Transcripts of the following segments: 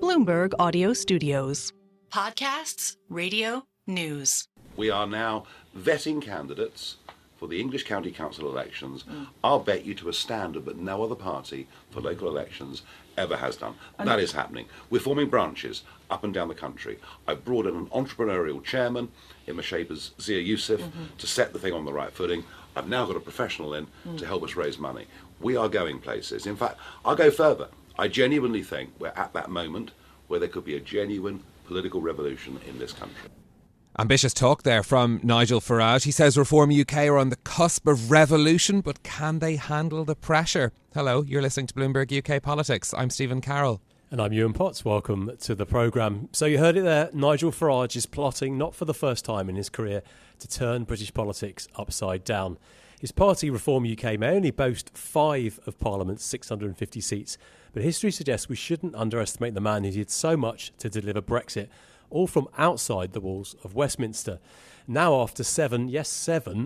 Bloomberg Audio Studios. Podcasts, radio, news. We are now vetting candidates for the English County Council elections. I'll bet you to a standard that no other party for local elections ever has done. That is happening. We're forming branches up and down the country. I brought in an entrepreneurial chairman in the shape of Zia Youssef to set the thing on the right footing. I've now got a professional in to help us raise money. We are going places. In fact, I'll go further. I genuinely think we're at that moment where there could be a genuine political revolution in this country. Ambitious talk there from Nigel Farage. He says Reform UK are on the cusp of revolution, but can they handle the pressure? Hello, you're listening to Bloomberg UK Politics. I'm Stephen Carroll. And I'm Yuan. Welcome to the programme. So you heard it there, Nigel Farage is plotting, not for the first time in his career, to turn British politics upside down. His party, Reform UK, may only boast 5 of Parliament's 650 seats, but history suggests we shouldn't underestimate the man who did so much to deliver Brexit, all from outside the walls of Westminster. Now, after 7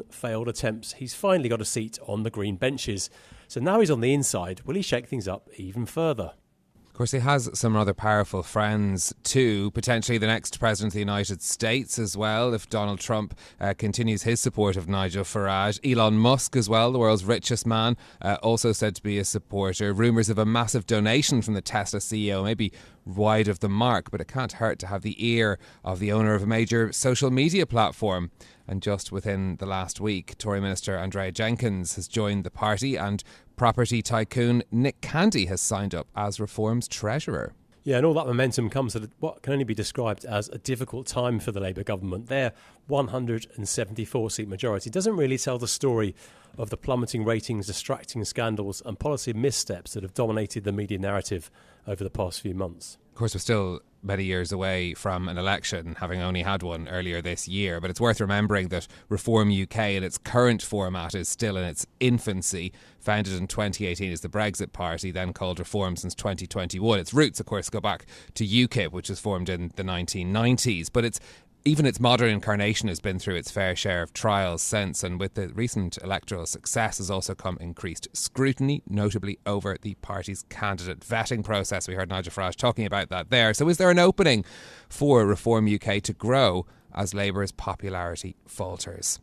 failed attempts, he's finally got a seat on the green benches. So now he's on the inside. Will he shake things up even further? Of course, he has some rather powerful friends too, potentially the next President of the United States as well, if Donald Trump continues his support of Nigel Farage. Elon Musk as well, the world's richest man, also said to be a supporter. Rumours of a massive donation from the Tesla CEO, maybe wide of the mark, but it can't hurt to have the ear of the owner of a major social media platform. And just within the last week, Tory Minister Andrea Jenkyns has joined the party, and property tycoon Nick Candy has signed up as Reform's treasurer. Yeah, and all that momentum comes at what can only be described as a difficult time for the Labour government. Their 174-seat majority doesn't really tell the story of the plummeting ratings, distracting scandals and policy missteps that have dominated the media narrative over the past few months. Of course, we're still many years away from an election, having only had one earlier this year, but it's worth remembering that Reform UK in its current format is still in its infancy. Founded in 2018 as the Brexit Party, then called Reform since 2021. Its roots, of course, go back to UKIP, which was formed in the 1990s, but even its modern incarnation has been through its fair share of trials since, and with the recent electoral success has also come increased scrutiny, notably over the party's candidate vetting process. We heard Nigel Farage talking about that there. So is there an opening for Reform UK to grow as Labour's popularity falters?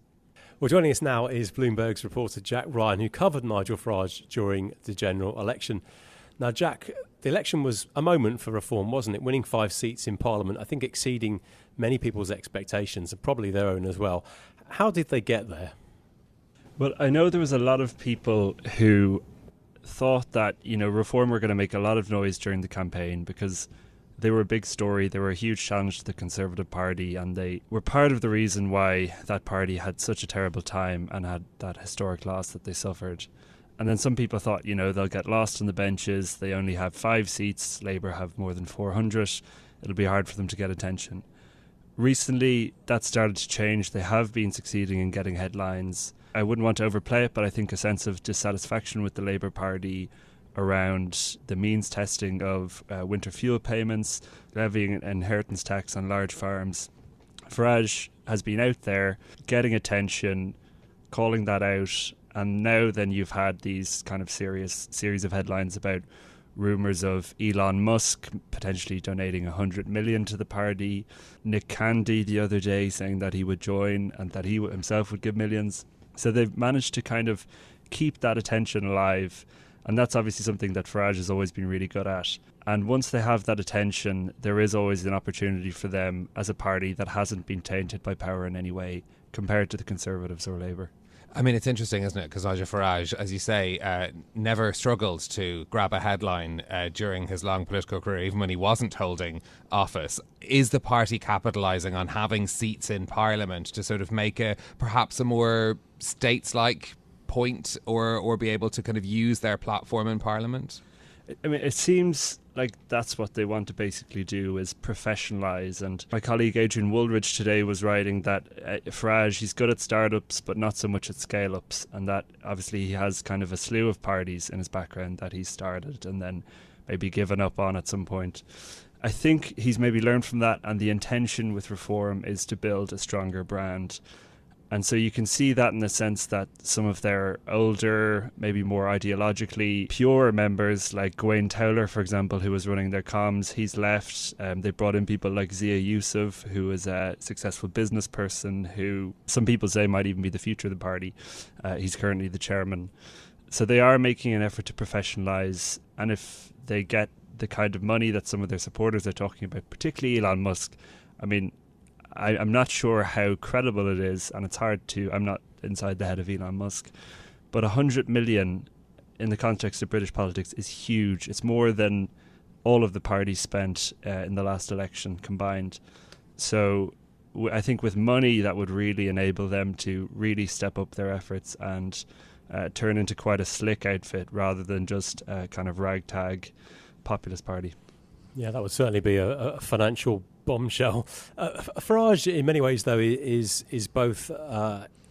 Well, joining us now is Bloomberg's reporter Jack Ryan, who covered Nigel Farage during the general election. Now, Jack, the election was a moment for Reform, wasn't it? Winning 5 seats in Parliament, I think exceeding many people's expectations and probably their own as well. How did they get there? Well, I know there was a lot of people who thought that, Reform were going to make a lot of noise during the campaign because they were a big story. They were a huge challenge to the Conservative Party, and they were part of the reason why that party had such a terrible time and had that historic loss that they suffered. And then some people thought, they'll get lost on the benches. They only have 5 seats. Labour have more than 400. It'll be hard for them to get attention. Recently, that started to change. They have been succeeding in getting headlines. I wouldn't want to overplay it, but I think a sense of dissatisfaction with the Labour Party around the means testing of winter fuel payments, levying an inheritance tax on large farms. Farage has been out there getting attention, calling that out, and now then you've had these kind of series of headlines about rumours of Elon Musk potentially donating 100 million to the party, Nick Candy the other day saying that he would join and that he himself would give millions. So they've managed to kind of keep that attention alive, and that's obviously something that Farage has always been really good at. And once they have that attention, there is always an opportunity for them as a party that hasn't been tainted by power in any way compared to the Conservatives or Labour. I mean, it's interesting, isn't it? Because Nigel Farage, as you say, never struggled to grab a headline during his long political career, even when he wasn't holding office. Is the party capitalising on having seats in Parliament to sort of make perhaps a more states-like point or be able to kind of use their platform in Parliament? I mean, it seems like that's what they want to basically do, is professionalise. And my colleague Adrian Woolridge today was writing that Farage, he's good at startups but not so much at scale-ups, and that obviously he has kind of a slew of parties in his background that he started and then maybe given up on at some point. I think he's maybe learned from that, and the intention with Reform is to build a stronger brand. And so you can see that in the sense that some of their older, maybe more ideologically pure members, like Gawain Towler, for example, who was running their comms, he's left. They brought in people like Zia Yusuf, who is a successful business person who some people say might even be the future of the party. He's currently the chairman. So they are making an effort to professionalise. And if they get the kind of money that some of their supporters are talking about, particularly Elon Musk, I mean, I'm not sure how credible it is, and it's hard to, I'm not inside the head of Elon Musk, but 100 million in the context of British politics is huge. It's more than all of the parties spent in the last election combined. So I think with money that would really enable them to really step up their efforts and turn into quite a slick outfit rather than just a kind of ragtag populist party. Yeah, that would certainly be a financial bombshell. Farage, in many ways, though, is both.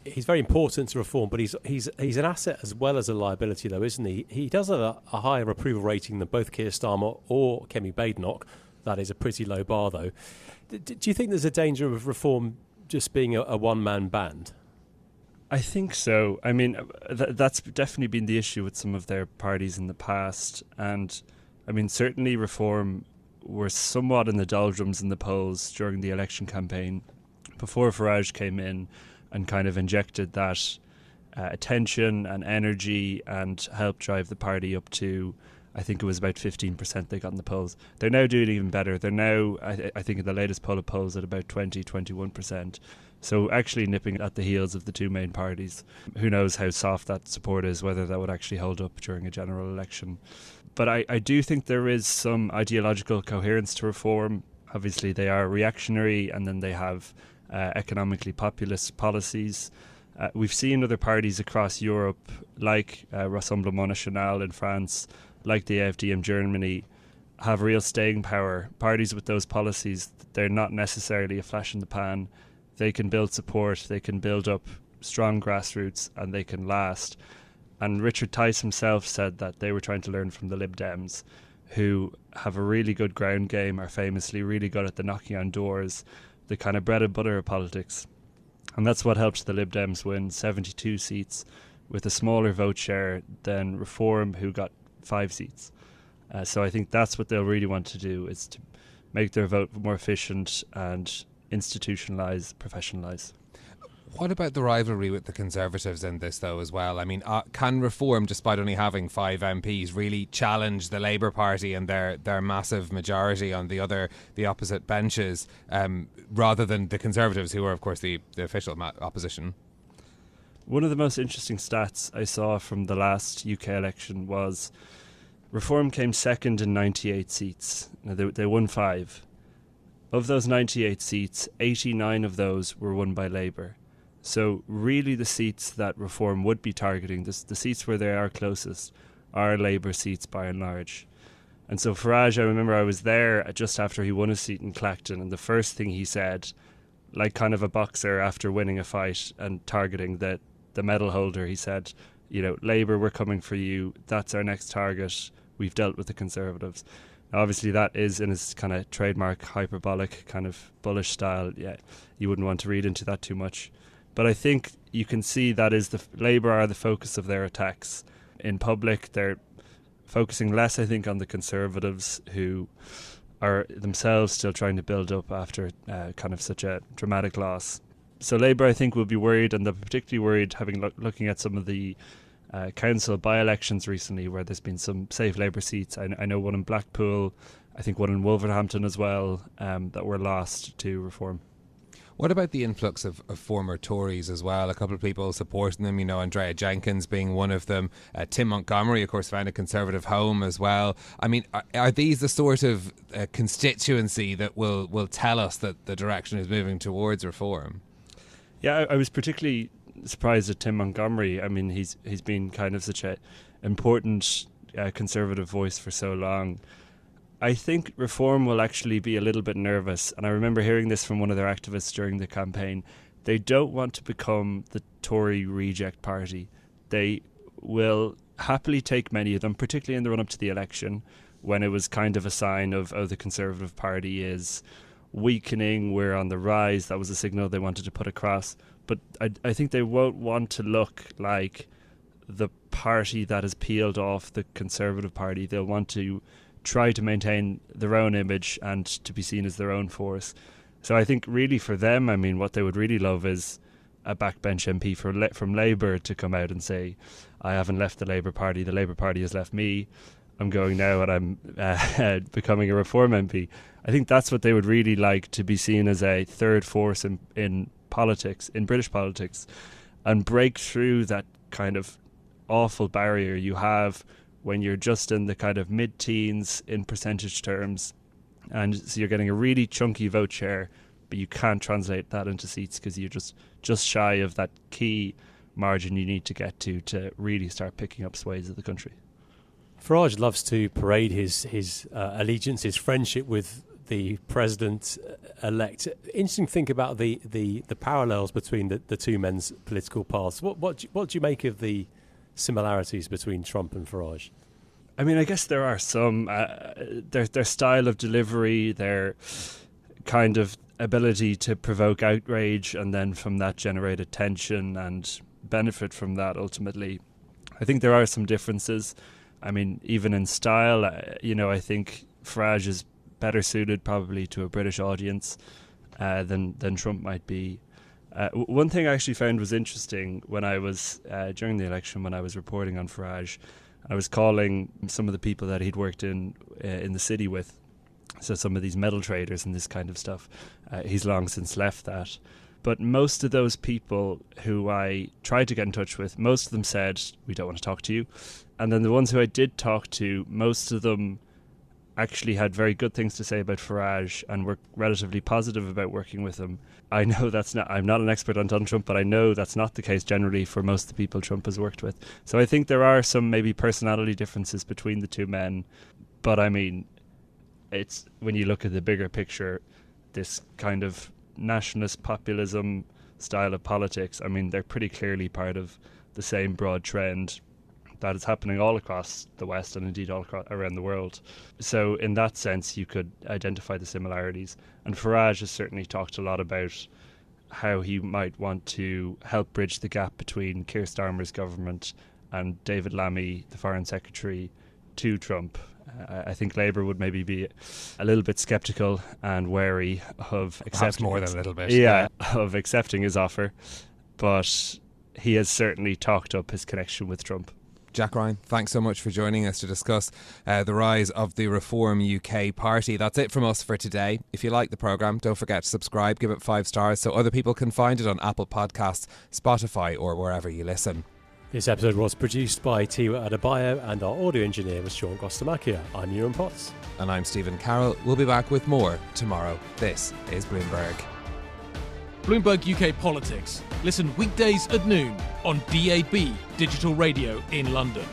He's very important to reform, but he's an asset as well as a liability, though, isn't he? He does have a higher approval rating than both Keir Starmer or Kemi Badenoch. That is a pretty low bar, though. Do you think there's a danger of reform just being a one-man band? I think so. I mean, that's definitely been the issue with some of their parties in the past, and I mean, certainly Reform were somewhat in the doldrums in the polls during the election campaign before Farage came in and kind of injected that attention and energy and helped drive the party up to, I think it was about 15% they got in the polls. They're now doing even better. They're now, I think in the latest poll of polls, at about 21%. So actually nipping at the heels of the two main parties. Who knows how soft that support is, whether that would actually hold up during a general election. But I do think there is some ideological coherence to Reform. Obviously, they are reactionary, and then they have economically populist policies. We've seen other parties across Europe, like Rassemblement National in France, like the AfD in Germany, have real staying power. Parties with those policies, they're not necessarily a flash in the pan. They can build support, they can build up strong grassroots, and they can last. And Richard Tice himself said that they were trying to learn from the Lib Dems, who have a really good ground game, are famously really good at the knocking on doors, the kind of bread and butter of politics. And that's what helped the Lib Dems win 72 seats with a smaller vote share than Reform, who got 5 seats. So I think that's what they'll really want to do, is to make their vote more efficient and institutionalise, professionalise. What about the rivalry with the Conservatives in this, though, as well? I mean, can Reform, despite only having 5 MPs, really challenge the Labour Party and their massive majority on the opposite benches, rather than the Conservatives, who are, of course, the official opposition? One of the most interesting stats I saw from the last UK election was Reform came second in 98 seats. Now, they won 5. Of those 98 seats, 89 of those were won by Labour. So really the seats that Reform would be targeting, the seats where they are closest, are Labour seats by and large. And so Farage, I remember I was there just after he won a seat in Clacton, and the first thing he said, like kind of a boxer after winning a fight and targeting the medal holder, he said, you know, Labour, we're coming for you. That's our next target. We've dealt with the Conservatives. Now, obviously, that is in his kind of trademark hyperbolic kind of bullish style. Yeah, you wouldn't want to read into that too much. But I think you can see that is Labour are the focus of their attacks. In public, they're focusing less, I think, on the Conservatives, who are themselves still trying to build up after kind of such a dramatic loss. So Labour, I think, will be worried, and they're particularly worried looking at some of the council by-elections recently where there's been some safe Labour seats. I know one in Blackpool, I think one in Wolverhampton as well, that were lost to Reform. What about the influx of former Tories as well? A couple of people supporting them, you know, Andrea Jenkyns being one of them. Tim Montgomery, of course, found a Conservative home as well. I mean, are these the sort of constituency that will tell us that the direction is moving towards reform? Yeah, I was particularly surprised at Tim Montgomery. I mean, he's been kind of such an important Conservative voice for so long. I think Reform will actually be a little bit nervous, and I remember hearing this from one of their activists during the campaign. They don't want to become the Tory reject party. They will happily take many of them, particularly in the run-up to the election, when it was kind of a sign of, oh, the Conservative Party is weakening, we're on the rise. That was a signal they wanted to put across. But I think they won't want to look like the party that has peeled off the Conservative Party. They'll want to try to maintain their own image and to be seen as their own force. So I think really for them, I mean, what they would really love is a backbench MP from Labour to come out and say, I haven't left the Labour Party has left me, I'm going now and I'm becoming a Reform MP. I think that's what they would really like, to be seen as a third force in politics, in British politics, and break through that kind of awful barrier you have when you're just in the kind of mid-teens in percentage terms, and so you're getting a really chunky vote share, but you can't translate that into seats because you're just shy of that key margin you need to get to really start picking up swathes of the country. Farage loves to parade his allegiance, his friendship with the president-elect. Interesting to think about the parallels between the two men's political paths. What do you make of the similarities between Trump and Farage? I mean, I guess there are some. Their style of delivery, their kind of ability to provoke outrage and then from that generate attention and benefit from that ultimately. I think there are some differences. I mean, even in style, I think Farage is better suited probably to a British audience than Trump might be. One thing I actually found was interesting when I was, during the election, when I was reporting on Farage, I was calling some of the people that he'd worked in the city with, so some of these metal traders and this kind of stuff. He's long since left that. But most of those people who I tried to get in touch with, most of them said, we don't want to talk to you. And then the ones who I did talk to, most of them actually had very good things to say about Farage and were relatively positive about working with him. I know I'm not an expert on Donald Trump, but I know that's not the case generally for most of the people Trump has worked with. So I think there are some maybe personality differences between the two men. But I mean, it's when you look at the bigger picture, this kind of nationalist populism style of politics, I mean, they're pretty clearly part of the same broad trend that is happening all across the West and indeed all around the world. So in that sense, you could identify the similarities. And Farage has certainly talked a lot about how he might want to help bridge the gap between Keir Starmer's government and David Lammy, the Foreign Secretary, to Trump. I think Labour would maybe be a little bit sceptical and wary of accepting, perhaps more than a little bit, of accepting his offer. But he has certainly talked up his connection with Trump. Jack Ryan, thanks so much for joining us to discuss the rise of the Reform UK Party. That's it from us for today. If you like the programme, don't forget to subscribe, give it 5 stars so other people can find it on Apple Podcasts, Spotify or wherever you listen. This episode was produced by Tiwa Adebayo and our audio engineer was Sean Gostamakia. I'm Yuan Potts. And I'm Stephen Carroll. We'll be back with more tomorrow. This is Bloomberg. Bloomberg UK Politics. Listen weekdays at noon on DAB Digital Radio in London.